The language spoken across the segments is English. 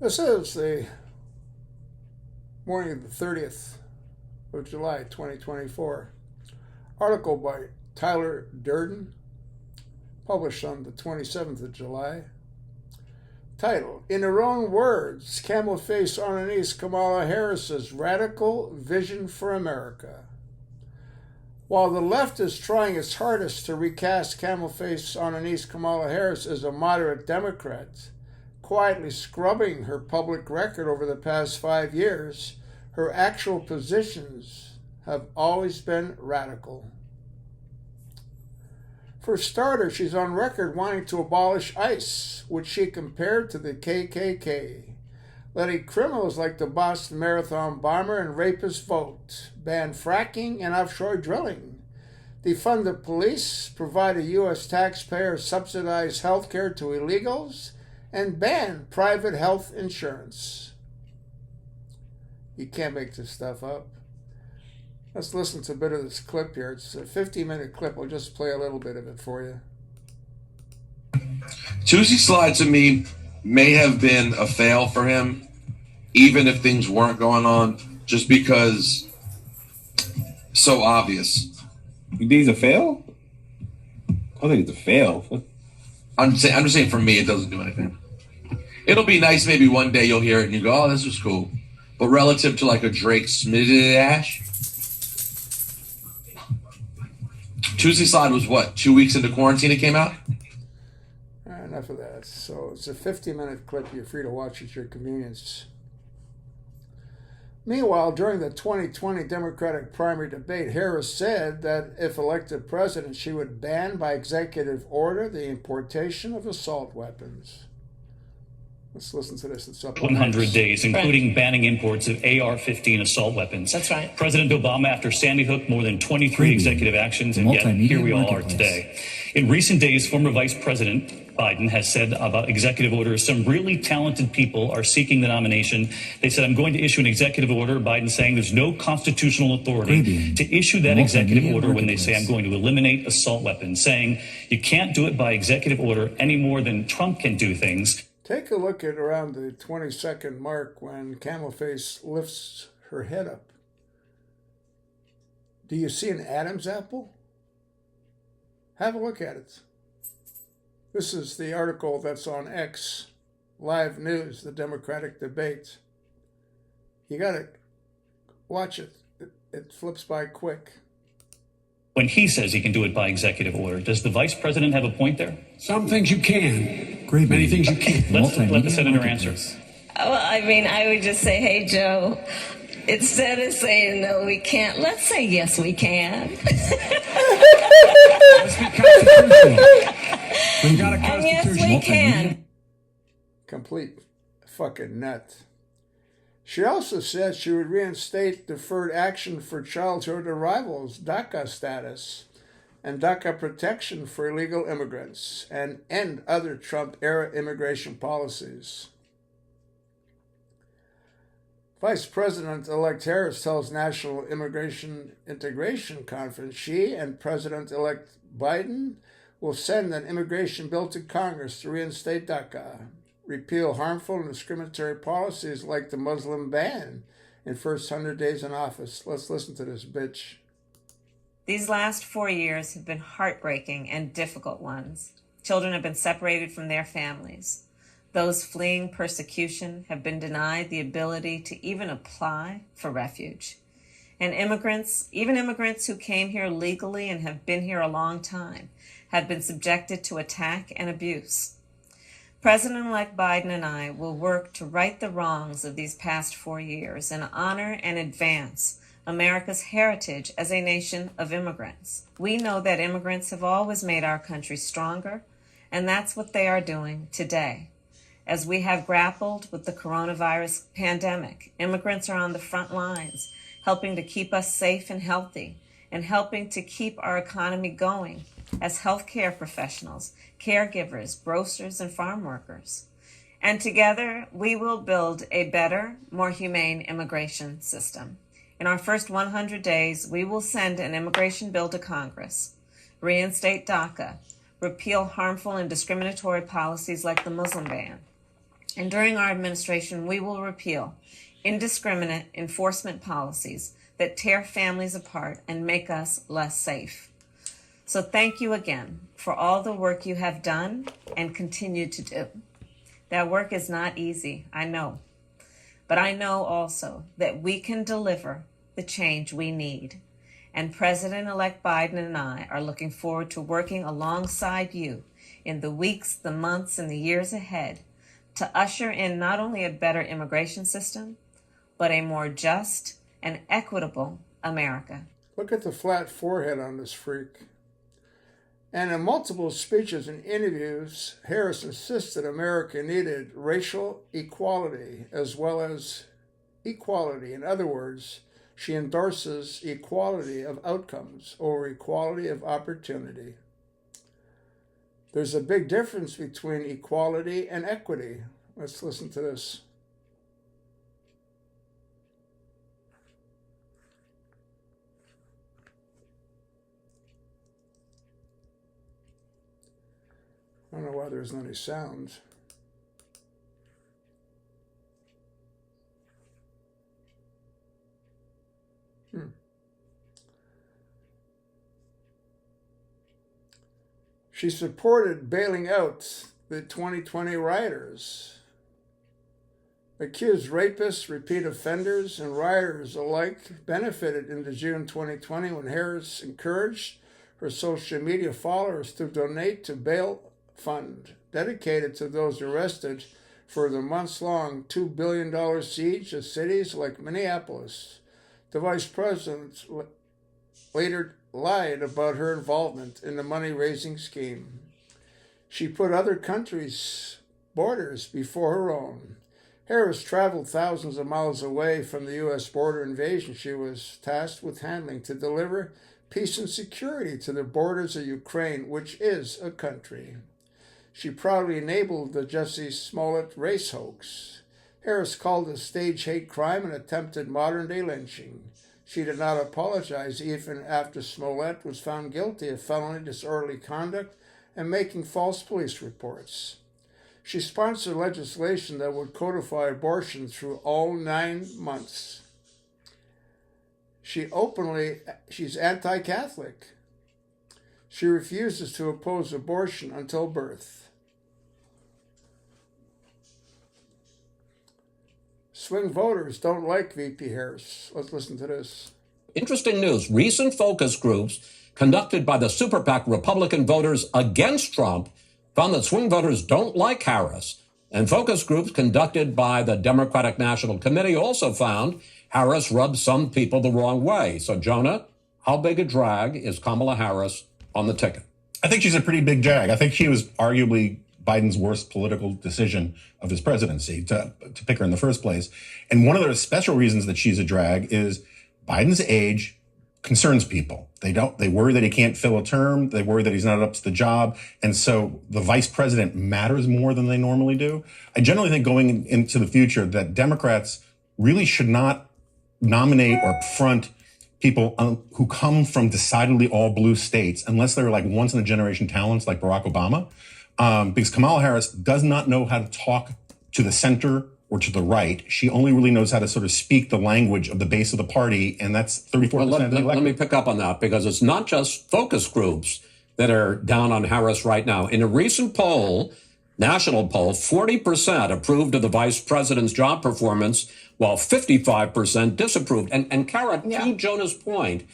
This is the morning of the 30th of July, 2024. Article by Tyler Durden, published on the 27th of July. Title: In her own words, camel-face Honoree Kamala Harris's radical vision for America. While the left is trying its hardest to recast camel-face Honoree Kamala Harris as a moderate Democrat, quietly scrubbing her public record over the past 5 years, her actual positions have always been radical. For starters, she's on record wanting to abolish ICE, which she compared to the KKK, letting criminals like the Boston Marathon bomber and rapist vote, ban fracking and offshore drilling, defund the police, provide a U.S. taxpayer-subsidized health care to illegals, and ban private health insurance. You can't make this stuff up. Let's listen to a bit of this clip here. It's a 50-minute clip. I'll just play a little bit of it for you. Tuesday Slide to me may have been a fail for him, even if things weren't going on, just because so obvious. You think it's a fail? I don't think it's a fail. I'm just saying for me, it doesn't do anything. It'll be nice maybe one day you'll hear it and you go, oh, this was cool. But relative to like a Drake Smidash, Tuesday Slide was what, 2 weeks into quarantine it came out? Enough of that. So it's a 50-minute clip. You're free to watch at your convenience. Meanwhile, during the 2020 Democratic primary debate, Harris said that if elected president, she would ban by executive order the importation of assault weapons. Let's listen to this. It's up 100 days, including banning imports of AR-15 assault weapons. That's right. President Obama, after Sandy Hook, more than 23 executive actions, and yet here we all are today. In recent days, former Vice President Biden has said about executive orders, some really talented people are seeking the nomination. They said, I'm going to issue an executive order. Biden saying there's no constitutional authority to issue that executive order when they say I'm going to eliminate assault weapons, saying you can't do it by executive order any more than Trump can do things. Take a look at around the 20-second mark when Camelface lifts her head up. Do you see an Adam's apple? Have a look at it. This is the article that's on X, Live News, the Democratic debate. You got to watch it. It flips by quick. When he says he can do it by executive order, does the vice president have a point there? Some things you can. Many things you can't. Let the senator answer. Well, I mean, I would just say, hey, Joe, instead of saying no, we can't, let's say yes, we can. Let's be constitutional. We got a And yes, we can. Complete fucking nut. She also said she would reinstate deferred action for childhood arrivals, DACA status, and DACA protection for illegal immigrants, and end other Trump-era immigration policies. Vice President-elect Harris tells National Immigration Integration Conference she and President-elect Biden will send an immigration bill to Congress to reinstate DACA, repeal harmful and discriminatory policies like the Muslim ban in first 100 days in office. Let's listen to this bitch. These last 4 years have been heartbreaking and difficult ones. Children have been separated from their families. Those fleeing persecution have been denied the ability to even apply for refuge. And immigrants, even immigrants who came here legally and have been here a long time, have been subjected to attack and abuse. President-elect Biden and I will work to right the wrongs of these past 4 years and honor and advance America's heritage as a nation of immigrants. We know that immigrants have always made our country stronger, and that's what they are doing today. As we have grappled with the coronavirus pandemic, immigrants are on the front lines, helping to keep us safe and healthy, and helping to keep our economy going as healthcare professionals, caregivers, grocers, and farm workers. And together, we will build a better, more humane immigration system. In our first 100 days, we will send an immigration bill to Congress, reinstate DACA, repeal harmful and discriminatory policies like the Muslim ban, And during our administration, we will repeal indiscriminate enforcement policies that tear families apart and make us less safe. So thank you again for all the work you have done and continue to do. That work is not easy, I know. But I know also that we can deliver the change we need. And President-elect Biden and I are looking forward to working alongside you in the weeks, the months, and the years ahead to usher in not only a better immigration system, but a more just and equitable America. Look at the flat forehead on this freak. And in multiple speeches and interviews, Harris insisted America needed racial equality as well as equality. In other words, she endorses equality of outcomes over equality of opportunity. There's a big difference between equality and equity. Let's listen to this. I don't know why there's not any sound. She supported bailing out the 2020 rioters. Accused rapists, repeat offenders, and rioters alike benefited in the June 2020 when Harris encouraged her social media followers to donate to bail fund dedicated to those arrested for the months-long $2 billion siege of cities like Minneapolis. The vice president later lied about her involvement in the money-raising scheme. She put other countries' borders before her own. Harris traveled thousands of miles away from the U.S. border invasion she was tasked with handling to deliver peace and security to the borders of Ukraine, which is a country. She proudly enabled the Jussie Smollett race hoax. Harris called the staged hate crime an attempted modern-day lynching. She did not apologize even after Smollett was found guilty of felony disorderly conduct and making false police reports. She sponsored legislation that would codify abortion through all 9 months. She's anti-Catholic. She refuses to oppose abortion until birth. Swing voters don't like VP Harris. Let's listen to this. Interesting news. Recent focus groups conducted by the super PAC Republican voters against Trump found that swing voters don't like Harris. And focus groups conducted by the Democratic National Committee also found Harris rubs some people the wrong way. So, Jonah, how big a drag is Kamala Harris on the ticket? I think she's a pretty big drag. I think she was arguably Biden's worst political decision of his presidency to pick her in the first place. And one of the special reasons that she's a drag is Biden's age concerns people. They worry that he can't fill a term. They worry that he's not up to the job. And so the vice president matters more than they normally do. I generally think going into the future that Democrats really should not nominate or front people who come from decidedly all blue states unless they're like once in a generation talents like Barack Obama. Because Kamala Harris does not know how to talk to the center or to the right. She only really knows how to sort of speak the language of the base of the party, and that's 34% of the electorate. Let me pick up on that, because it's not just focus groups that are down on Harris right now. In a recent poll, national poll, 40% approved of the vice president's job performance, while 55% disapproved. And Kara, to Jonah's point,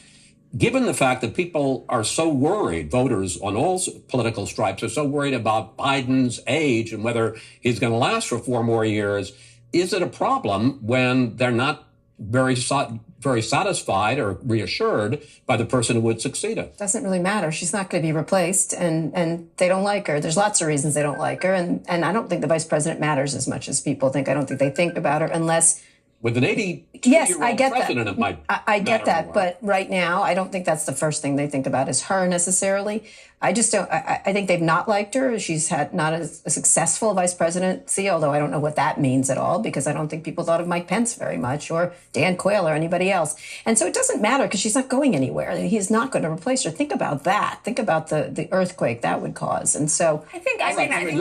given the fact that people are so worried, voters on all political stripes are so worried about Biden's age and whether he's going to last for 4 more years, is it a problem when they're not very satisfied or reassured by the person who would succeed her? Doesn't really matter. She's not going to be replaced, and they don't like her. There's lots of reasons they don't like her, and I don't think the vice president matters as much as people think. I don't think they think about her unless With an 82-year-old Yes, I get president, that. it might I get matter that, more. but right now, I don't think that's the first thing they think about is her necessarily. I just don't. I think they've not liked her. She's had not a successful vice presidency, although I don't know what that means at all because I don't think people thought of Mike Pence very much or Dan Quayle or anybody else. And so it doesn't matter because she's not going anywhere. He's not going to replace her. Think about that. Think about the earthquake that would cause. And so I think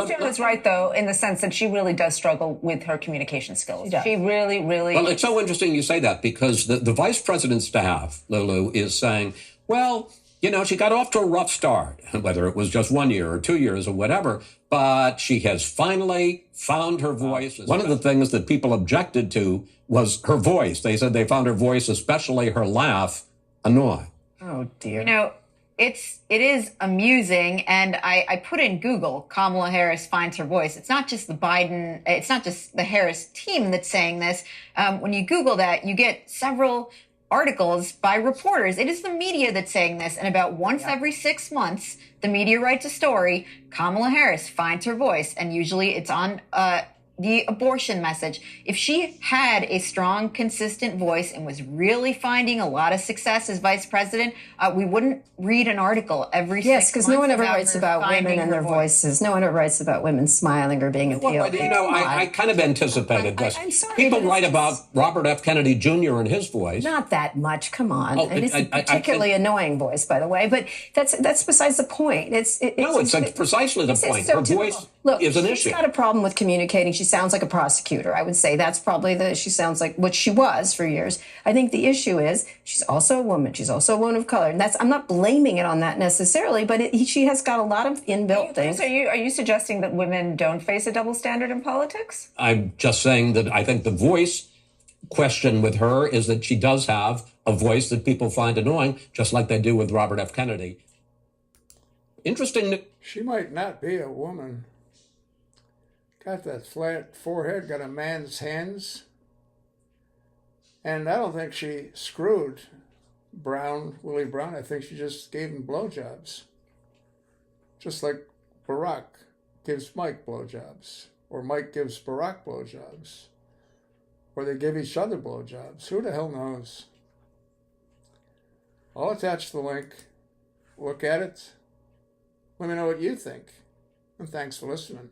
Jim is right though in the sense that she really does struggle with her communication skills. She really. Well, it's so interesting you say that because the vice president's staff, Lulu, is saying, well, you know, she got off to a rough start, whether it was just 1 year or 2 years or whatever, but she has finally found her voice. One of the things that people objected to was her voice. They said they found her voice, especially her laugh, annoying. Oh, dear. You know, it is amusing, and I put in Google, Kamala Harris finds her voice. It's not just it's not just the Harris team that's saying this. When you Google that, you get several articles by reporters. It is the media that's saying this, and about once every 6 months, the media writes a story, Kamala Harris finds her voice, and usually it's on the abortion message. If she had a strong, consistent voice and was really finding a lot of success as vice president, we wouldn't read an article every 6 months. Yes, because no one ever writes about women and their voices. No one ever writes about women smiling or being appealed. Well, you know, I kind of anticipated this. I'm sorry, People but write about Robert F. Kennedy Jr. and his voice. Not that much. Come on. Oh, It is a particularly annoying voice, by the way. But that's besides the point. It's precisely the point. so Her voice is an issue. She's got a problem with communicating. She sounds like a prosecutor. I would say that's probably she sounds like what she was for years. I think the issue is she's also a woman. She's also a woman of color. And I'm not blaming it on that necessarily, but she has got a lot of inbuilt things. Are you suggesting that women don't face a double standard in politics? I'm just saying that I think the voice question with her is that she does have a voice that people find annoying, just like they do with Robert F. Kennedy. Interesting. She might not be a woman. Got that flat forehead, got a man's hands. And I don't think she screwed Willie Brown. I think she just gave him blowjobs. Just like Barack gives Mike blowjobs. Or Mike gives Barack blowjobs. Or they give each other blowjobs. Who the hell knows? I'll attach the link. Look at it. Let me know what you think. And thanks for listening.